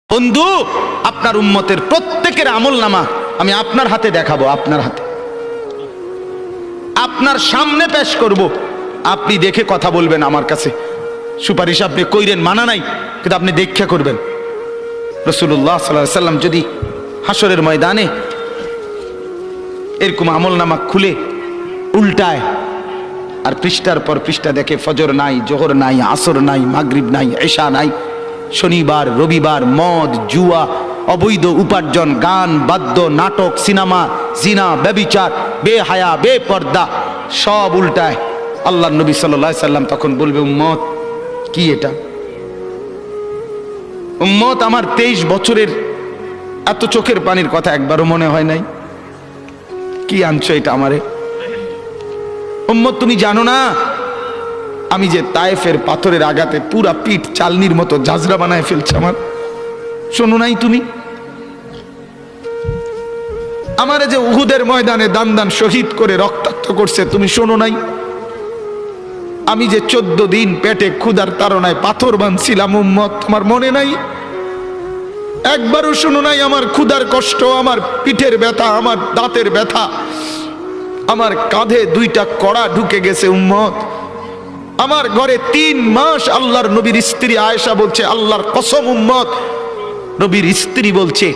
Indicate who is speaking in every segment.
Speaker 1: বন্ধু, আপনার উম্মতের প্রত্যেকের আমলনামা আমি আপনার হাতে দেখাবো, আপনার হাতে, আপনার সামনে পেশ করব। আপনি দেখে কথা বলবেন আমার কাছে। সুপারিশ আপনি কইরেন, মানা নাই, কিন্তু আপনি দেখে করবেন। রাসূলুল্লাহ সাল্লাল্লাহু আলাইহি সাল্লাম যদি হাসরের ময়দানে এরকম আমলনামা খুলে উল্টায় আর পৃষ্ঠার পর পৃষ্ঠা দেখে ফজর নাই, জোহর নাই, আসর নাই, মাগরিব নাই, এশা নাই, শনিবার রবিবার, মদ, জুয়া, অবৈধ উপার্জন, গান বাদ্য, নাটক, সিনেমা, জিনা, ব্যভিচার, বেহায়া, বেপর্দা সব উল্টায়। আল্লাহর নবী সাল্লাল্লাহু আলাইহি সাল্লাম তখন বলবে, উম্মত কি এটা? উম্মত, আমার 23 বছরের এত চোখের পানির কথা একবারও মনে হয় নাই? কি আনছো এটা আমারে? উম্মত, তুমি জানো না আমি যে তায়েফের পাথরের আঘাতে পুরা পিঠ চালনির মতো জাজরা বানায় ফেলছে আমার? শোনো নাই তুমি? আমারে যে উহুদের ময়দানে দান দান শহীদ করে রক্তাক্ত করছে, তুমি শোনো নাই? আমি যে 14 দিন পেটে ক্ষুধার তাড়নায় পাথর বাঁধছিলাম, উম্মত তোমার মনে নাই? একবারও শোনো নাই আমার ক্ষুধার কষ্ট, আমার পিঠের ব্যথা, আমার দাঁতের ব্যথা, আমার কাঁধে 2টা কড়া ঢুকে গেছে? উম্মত, আমার ঘরে 3 মাস আল্লাহর নবীর স্ত্রী আয়েশা বলছে, আল্লাহর কসম উম্মত, নবীর স্ত্রী বলছে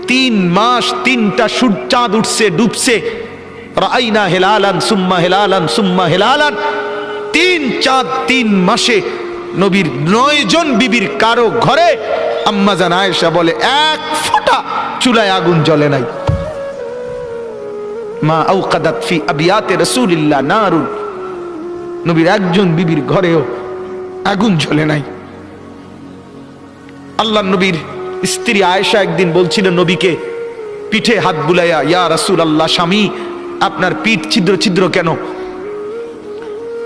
Speaker 1: 3 মাস 3টা চাঁদ উঠছে ডুবছে, রাআইনা হিলালান সুম্মা হিলালান সুম্মা হিলালান, 3 চাঁদ 3 মাসে নবীর 9 জন বিবির কারো ঘরে আম্মা জান আয়েশা বলে 1 ফোঁটা চুলায় আগুন জ্বলে নাই। মা আওকাদাত ফি আবিয়াতে রাসূলিল্লাহ নারুন, নবীর একজন বিবির ঘরেও আগুন জ্বলে নাই। আল্লাহ নবীর স্ত্রী আয়েশা একদিন বলছিলেন নবীকে পিঠে হাত বুলাইয়া, ইয়া রাসূলুল্লাহ, স্বামী আপনার পিঠ ছিদ্র ছিদ্র কেন?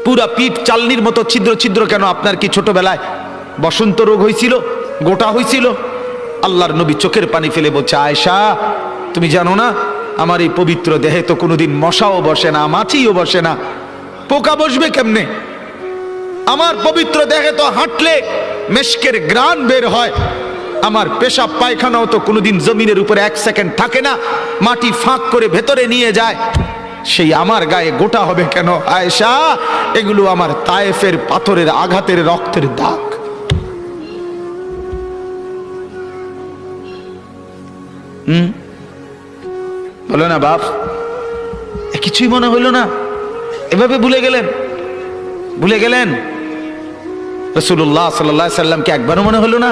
Speaker 1: পুরা পিঠ চালনির মতো ছিদ্র ছিদ্র কেন? আপনার কি ছোটবেলায় বসন্ত রোগ হয়েছিল, গোটা হয়েছিল? আল্লাহর নবী চোখের পানি ফেলে বলছে, আয়েশা তুমি জানো না আমার এই পবিত্র দেহে তো কোনোদিন মশাও বসে না, মাছিও বসে না, পোকা বসবে কেমনে? আমার পবিত্র দেহে তো হাঁটলে মেশকের গ্রান বের হয়, আমার পেশাব পায়খানাও তো কোনোদিন জমিনের উপরে 1 সেকেন্ড থাকে না, মাটি ফাঁক করে ভেতরে নিয়ে যায়, সেই আমার গায়ে গোটা হবে কেন? আয়েশা, এগুলো আমার তায়েফের পাথরের আঘাতের রক্তের দাগ। বলো না বাপ, কিছুই মনে হইল না? এভাবে ভুলে গেলেন? ভুলে গেলেন রাসূলুল্লাহ সাল্লাল্লাহু আলাইহি সাল্লামকে একবারও মনে হলো না?